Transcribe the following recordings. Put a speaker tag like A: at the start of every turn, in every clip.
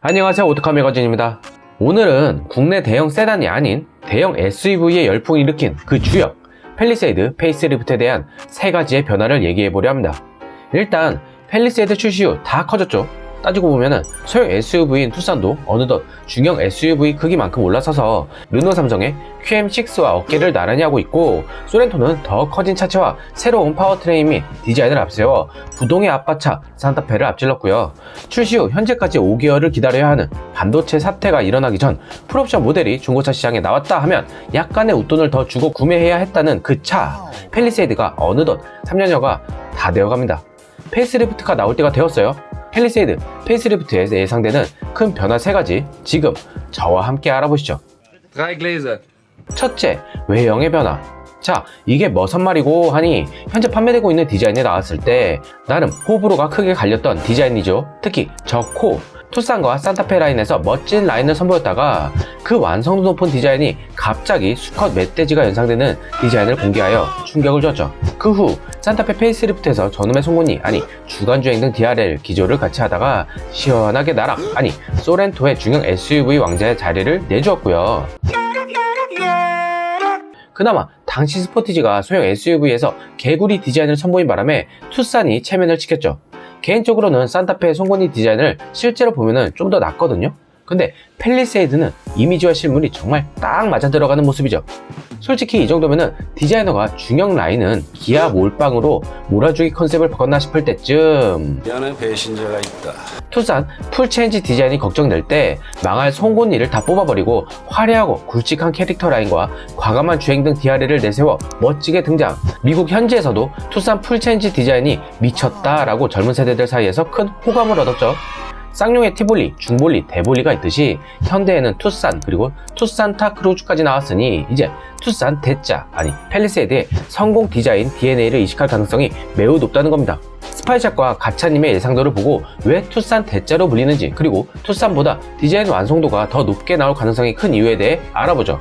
A: 안녕하세요, 오토카 매거진입니다. 오늘은 국내 대형 세단이 아닌 대형 SUV의 열풍을 일으킨 그 주역 팰리세이드 페이스리프트에 대한 세 가지의 변화를 얘기해보려 합니다. 일단 팰리세이드 출시 후 다 커졌죠. 따지고 보면은 소형 SUV인 투싼도 어느덧 중형 SUV 크기만큼 올라서서 르노 삼성의 QM6와 어깨를 나란히 하고 있고, 소렌토는 더 커진 차체와 새로운 파워트레인 및 디자인을 앞세워 부동의 아빠차 산타페를 앞질렀고요. 출시 후 현재까지 5개월을 기다려야 하는 반도체 사태가 일어나기 전 풀옵션 모델이 중고차 시장에 나왔다 하면 약간의 웃돈을 더 주고 구매해야 했다는 그 차 팰리세이드가 어느덧 3년여가 다 되어갑니다. 페이스리프트가 나올 때가 되었어요. 팰리세이드 페이스리프트에서 예상되는 큰 변화 3가지, 지금 저와 함께 알아보시죠. 첫째, 외형의 변화. 자, 이게 무슨 말이고 하니, 현재 판매되고 있는 디자인에 나왔을 때 나름 호불호가 크게 갈렸던 디자인이죠. 특히 저 코, 투싼과 산타페 라인에서 멋진 라인을 선보였다가 그 완성도 높은 디자인이 갑자기 수컷 멧돼지가 연상되는 디자인을 공개하여 충격을 줬죠. 그 후 산타페 페이스리프트에서 저놈의 송곳니, 아니 주간주행 등 DRL 기조를 같이 하다가 시원하게 나락, 아니 소렌토의 중형 SUV 왕자의 자리를 내주었고요. 그나마 당시 스포티지가 소형 SUV에서 개구리 디자인을 선보인 바람에 투싼이 체면을 지켰죠. 개인적으로는 산타페의 송곳니 디자인을 실제로 보면은 좀 더 낫거든요. 근데 팰리세이드는 이미지와 실물이 정말 딱 맞아 들어가는 모습이죠. 솔직히 이 정도면은 디자이너가 중형 라인은 기아 몰빵으로 몰아주기 컨셉을 바꿨나 싶을 때쯤
B: 미안해, 배신자가 있다.
A: 투싼 풀체인지 디자인이 걱정될 때 망할 송곳니를 다 뽑아버리고 화려하고 굵직한 캐릭터 라인과 과감한 주행 등 DRL을 내세워 멋지게 등장. 미국 현지에서도 투싼 풀체인지 디자인이 미쳤다라고 젊은 세대들 사이에서 큰 호감을 얻었죠. 쌍용의 티볼리, 중볼리, 대볼리가 있듯이 현대에는 투싼, 그리고 투싼타 크루즈까지 나왔으니 이제 투싼 대짜, 아니 팰리세이드의 성공 디자인 DNA를 이식할 가능성이 매우 높다는 겁니다. 스파이샷과 가차님의 예상도를 보고 왜 투싼 대짜로 불리는지, 그리고 투싼보다 디자인 완성도가 더 높게 나올 가능성이 큰 이유에 대해 알아보죠.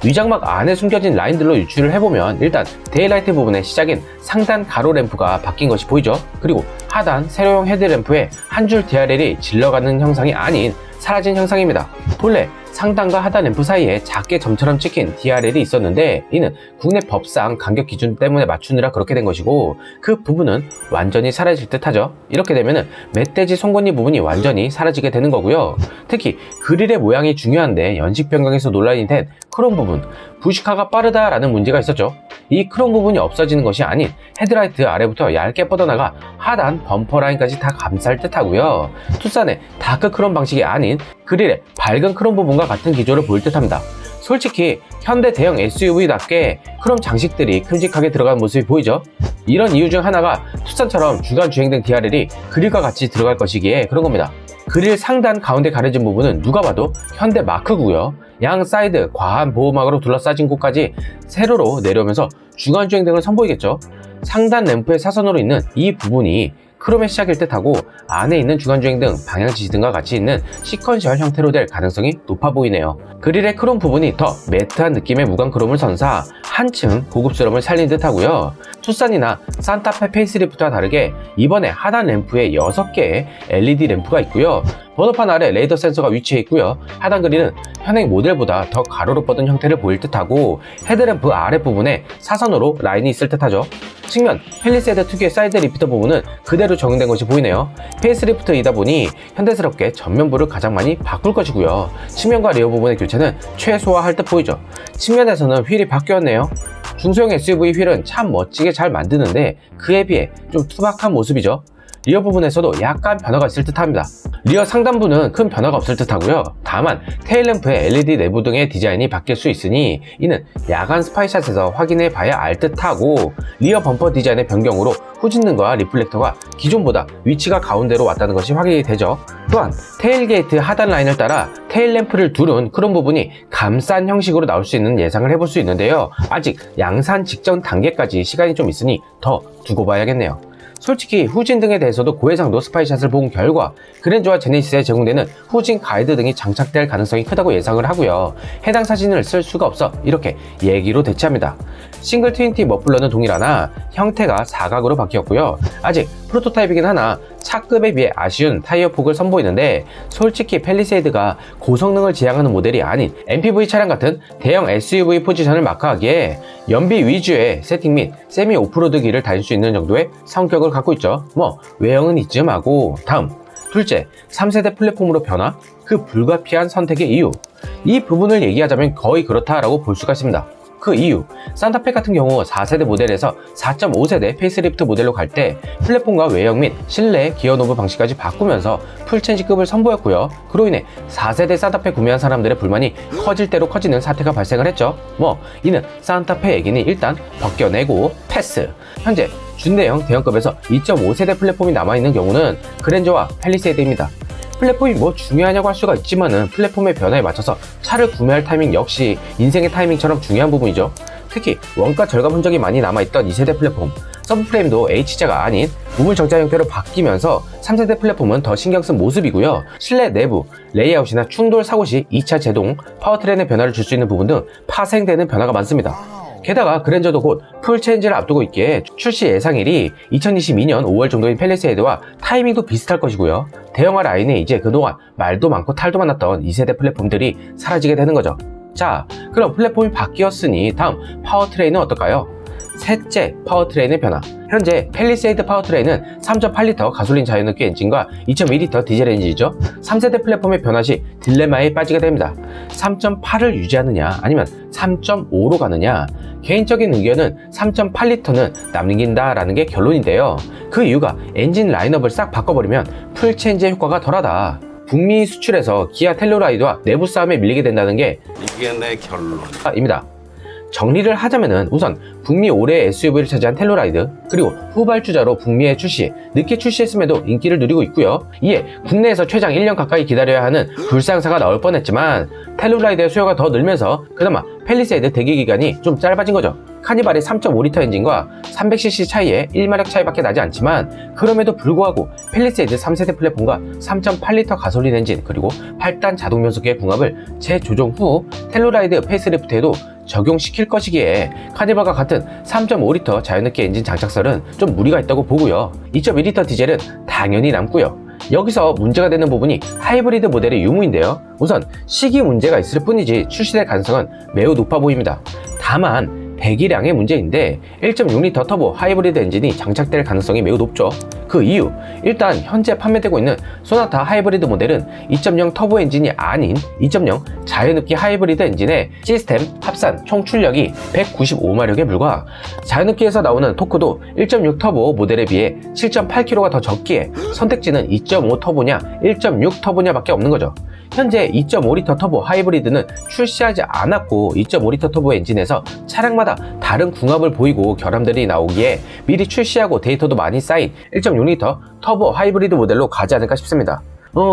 A: 위장막 안에 숨겨진 라인들로 유추를 해보면 일단 데일라이트 부분의 시작인 상단 가로 램프가 바뀐 것이 보이죠. 그리고 하단 세로형 헤드램프에 한 줄 DRL이 질러가는 형상이 아닌 사라진 형상입니다. 본래 상단과 하단 램프 사이에 작게 점처럼 찍힌 DRL이 있었는데 이는 국내 법상 간격 기준 때문에 맞추느라 그렇게 된 것이고, 그 부분은 완전히 사라질 듯 하죠. 이렇게 되면은 멧돼지 송곳니 부분이 완전히 사라지게 되는 거고요. 특히 그릴의 모양이 중요한데 연식 변경에서 논란이 된 크롬 부분, 부식화가 빠르다라는 문제가 있었죠. 이 크롬 부분이 없어지는 것이 아닌 헤드라이트 아래부터 얇게 뻗어나가 하단 범퍼 라인까지 다 감쌀 듯 하고요. 투싼의 다크 크롬 방식이 아닌 그릴의 밝은 크롬 부분과 같은 기조를 보일 듯 합니다. 솔직히 현대 대형 SUV답게 크롬 장식들이 큼직하게 들어간 모습이 보이죠. 이런 이유 중 하나가 투싼처럼 주간 주행 등 DRL이 그릴과 같이 들어갈 것이기에 그런 겁니다. 그릴 상단 가운데 가려진 부분은 누가 봐도 현대 마크고요. 양 사이드 과한 보호막으로 둘러싸진 곳까지 세로로 내려오면서 주간주행 등을 선보이겠죠. 상단 램프의 사선으로 있는 이 부분이 크롬의 시작일 듯하고 안에 있는 주간주행 등 방향지시 등과 같이 있는 시퀀셜 형태로 될 가능성이 높아 보이네요. 그릴의 크롬 부분이 더 매트한 느낌의 무광 크롬을 선사 한층 고급스러움을 살린 듯 하고요. 투싼이나 산타페 페이스리프트와 다르게 이번에 하단 램프에 6개의 LED 램프가 있고요. 번호판 아래 레이더 센서가 위치해 있고요. 하단 그릴은 현행 모델보다 더 가로로 뻗은 형태를 보일 듯하고 헤드램프 아랫부분에 사선으로 라인이 있을 듯하죠. 측면 팰리세이드 특유의 사이드 리피터 부분은 그대로 적용된 것이 보이네요. 페이스리프트이다 보니 현대스럽게 전면부를 가장 많이 바꿀 것이고요. 측면과 리어 부분의 교체는 최소화할 듯 보이죠. 측면에서는 휠이 바뀌었네요. 중소형 SUV 휠은 참 멋지게 잘 만드는데 그에 비해 좀 투박한 모습이죠. 리어 부분에서도 약간 변화가 있을 듯 합니다. 리어 상단부는 큰 변화가 없을 듯 하고요. 다만 테일램프의 LED 내부 등의 디자인이 바뀔 수 있으니 이는 야간 스파이샷에서 확인해 봐야 알 듯 하고, 리어 범퍼 디자인의 변경으로 후진등과 리플렉터가 기존보다 위치가 가운데로 왔다는 것이 확인이 되죠. 또한 테일게이트 하단 라인을 따라 테일램프를 두른 크롬 부분이 감싼 형식으로 나올 수 있는 예상을 해볼 수 있는데요. 아직 양산 직전 단계까지 시간이 좀 있으니 더 두고 봐야겠네요. 솔직히 후진 등에 대해서도 고해상도 스파이샷을 본 결과 그랜저와 제네시스에 제공되는 후진 가이드 등이 장착될 가능성이 크다고 예상을 하고요. 해당 사진을 쓸 수가 없어 이렇게 얘기로 대체합니다. 싱글 트윈티 머플러는 동일하나 형태가 사각으로 바뀌었고요. 아직 프로토타입이긴 하나 차급에 비해 아쉬운 타이어 폭을 선보이는데, 솔직히 팰리세이드가 고성능을 지향하는 모델이 아닌 MPV 차량 같은 대형 SUV 포지션을 마크하기에 연비 위주의 세팅 및 세미 오프로드길을 달릴 수 있는 정도의 성격을 갖고 있죠. 뭐 외형은 이쯤하고, 다음 둘째, 3세대 플랫폼으로 변화, 그 불가피한 선택의 이유. 이 부분을 얘기하자면 거의 그렇다라고 볼 수가 있습니다. 그 이유, 산타페 같은 경우 4세대 모델에서 4.5세대 페이스리프트 모델로 갈 때 플랫폼과 외형 및 실내 기어 노브 방식까지 바꾸면서 풀체인지급을 선보였고요. 그로 인해 4세대 산타페 구매한 사람들의 불만이 커질 대로 커지는 사태가 발생을 했죠. 뭐 이는 산타페 얘기는 일단 벗겨내고 패스. 현재 준대형 대형급에서 2.5세대 플랫폼이 남아있는 경우는 그랜저와 팰리세이드입니다. 플랫폼이 뭐 중요하냐고 할 수가 있지만은 플랫폼의 변화에 맞춰서 차를 구매할 타이밍 역시 인생의 타이밍처럼 중요한 부분이죠. 특히 원가 절감 흔적이 많이 남아있던 2세대 플랫폼, 서브프레임도 H자가 아닌 우물정자 형태로 바뀌면서 3세대 플랫폼은 더 신경쓴 모습이고요. 실내 내부 레이아웃이나 충돌 사고 시 2차 제동, 파워트레인의 변화를 줄 수 있는 부분 등 파생되는 변화가 많습니다. 게다가 그랜저도 곧 풀체인지를 앞두고 있기에 출시 예상일이 2022년 5월 정도인 팰리세이드와 타이밍도 비슷할 것이고요. 대형화 라인에 이제 그동안 말도 많고 탈도 많았던 2세대 플랫폼들이 사라지게 되는 거죠. 자, 그럼 플랫폼이 바뀌었으니 다음 파워트레인은 어떨까요? 셋째, 파워트레인의 변화. 현재 팰리세이드 파워트레인은 3.8L 가솔린 자연흡기 엔진과 2.2L 디젤 엔진이죠. 3세대 플랫폼의 변화 시 딜레마에 빠지게 됩니다. 3.8을 유지하느냐 아니면 3.5로 가느냐. 개인적인 의견은 3.8L는 남긴다라는 게 결론인데요. 그 이유가 엔진 라인업을 싹 바꿔버리면 풀체인지의 효과가 덜하다. 북미 수출에서 기아 텔루라이드와 내부 싸움에 밀리게 된다는 게
B: 이게 내 결론입니다.
A: 정리를 하자면은 우선 북미 올해의 SUV를 차지한 텔루라이드, 그리고 후발주자로 북미에 늦게 출시했음에도 인기를 누리고 있고요. 이에 국내에서 최장 1년 가까이 기다려야 하는 불상사가 나올 뻔했지만 텔루라이드의 수요가 더 늘면서 그나마 팰리세이드 대기 기간이 좀 짧아진 거죠. 카니발의 3.5L 엔진과 300cc 차이에 1마력 차이밖에 나지 않지만 그럼에도 불구하고 팰리세이드 3세대 플랫폼과 3.8L 가솔린 엔진 그리고 8단 자동 변속기의 궁합을 재조정 후 텔루라이드 페이스리프트에도 적용시킬 것이기에 카니발과 같은 3.5L 자연흡기 엔진 장착설은 좀 무리가 있다고 보고요. 2.2L 디젤은 당연히 남고요. 여기서 문제가 되는 부분이 하이브리드 모델의 유무인데요. 우선 시기 문제가 있을 뿐이지 출시될 가능성은 매우 높아 보입니다. 다만 배기량의 문제인데 1.6L 터보 하이브리드 엔진이 장착될 가능성이 매우 높죠. 그 이유, 일단 현재 판매되고 있는 소나타 하이브리드 모델은 2.0 터보 엔진이 아닌 2.0 자연흡기 하이브리드 엔진의 시스템 합산 총 출력이 195마력에 불과, 자연흡기에서 나오는 토크도 1.6 터보 모델에 비해 7.8kg가 더 적기에 선택지는 2.5 터보냐 1.6 터보냐 밖에 없는 거죠. 현재 2.5L 터보 하이브리드는 출시하지 않았고 2.5L 터보 엔진에서 차량마다 다른 궁합을 보이고 결함들이 나오기에 미리 출시하고 데이터도 많이 쌓인 1.6L 터보 하이브리드 모델로 가지 않을까 싶습니다.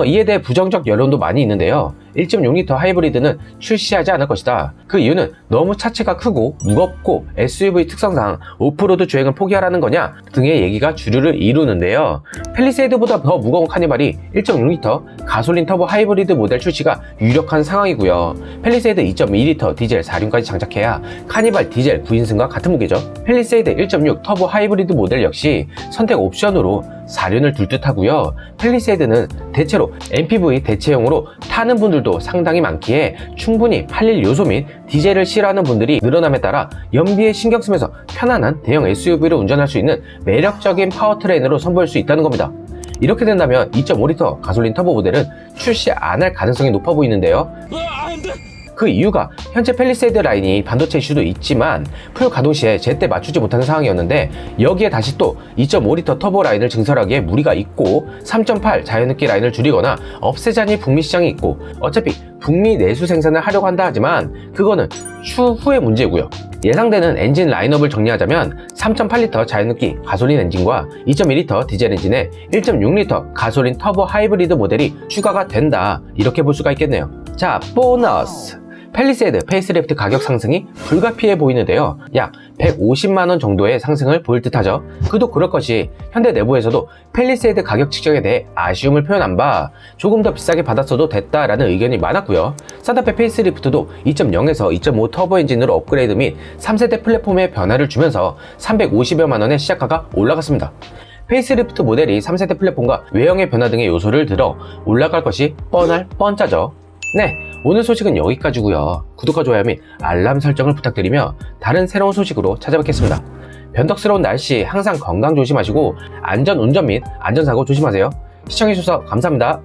A: 이에 대해 부정적 여론도 많이 있는데요. 1.6L 하이브리드는 출시하지 않을 것이다. 그 이유는 너무 차체가 크고 무겁고 SUV 특성상 오프로드 주행을 포기하라는 거냐 등의 얘기가 주류를 이루는데요. 팰리세이드보다 더 무거운 카니발이 1.6L 가솔린 터보 하이브리드 모델 출시가 유력한 상황이고요. 팰리세이드 2.2L 디젤 4륜까지 장착해야 카니발 디젤 9인승과 같은 무게죠. 팰리세이드 1.6 터보 하이브리드 모델 역시 선택 옵션으로 4륜을 둘 듯 하고요. 팰리세이드는 대체로 MPV 대체형으로 타는 분들도 상당히 많기에 충분히 팔릴 요소 및 디젤을 싫어하는 분들이 늘어남에 따라 연비에 신경 쓰면서 편안한 대형 SUV를 운전할 수 있는 매력적인 파워트레인으로 선보일 수 있다는 겁니다. 이렇게 된다면 2.5L 가솔린 터보 모델은 출시 안 할 가능성이 높아 보이는데요. 그 이유가 현재 팰리세이드 라인이 반도체 이슈도 있지만 풀 가동 시에 제때 맞추지 못하는 상황이었는데, 여기에 다시 또 2.5L 터보 라인을 증설하기에 무리가 있고 3.8 자연흡기 라인을 줄이거나 없애자니 북미 시장이 있고, 어차피 북미 내수 생산을 하려고 한다 하지만 그거는 추후의 문제고요. 예상되는 엔진 라인업을 정리하자면 3.8L 자연흡기 가솔린 엔진과 2.2L 디젤 엔진에 1.6L 가솔린 터보 하이브리드 모델이 추가가 된다, 이렇게 볼 수가 있겠네요. 자, 보너스! 팰리세이드 페이스리프트 가격 상승이 불가피해 보이는데요. 약 150만원 정도의 상승을 보일 듯하죠. 그도 그럴 것이 현대 내부에서도 팰리세이드 가격 측정에 대해 아쉬움을 표현한 바 조금 더 비싸게 받았어도 됐다라는 의견이 많았고요. 산타페 페이스리프트도 2.0에서 2.5 터보 엔진으로 업그레이드 및 3세대 플랫폼의 변화를 주면서 350여만원의 시작가가 올라갔습니다. 페이스리프트 모델이 3세대 플랫폼과 외형의 변화 등의 요소를 들어 올라갈 것이 뻔할 뻔짜죠. 네, 오늘 소식은 여기까지고요. 구독과 좋아요 및 알람 설정을 부탁드리며 다른 새로운 소식으로 찾아뵙겠습니다. 변덕스러운 날씨 항상 건강 조심하시고 안전 운전 및 안전사고 조심하세요. 시청해주셔서 감사합니다.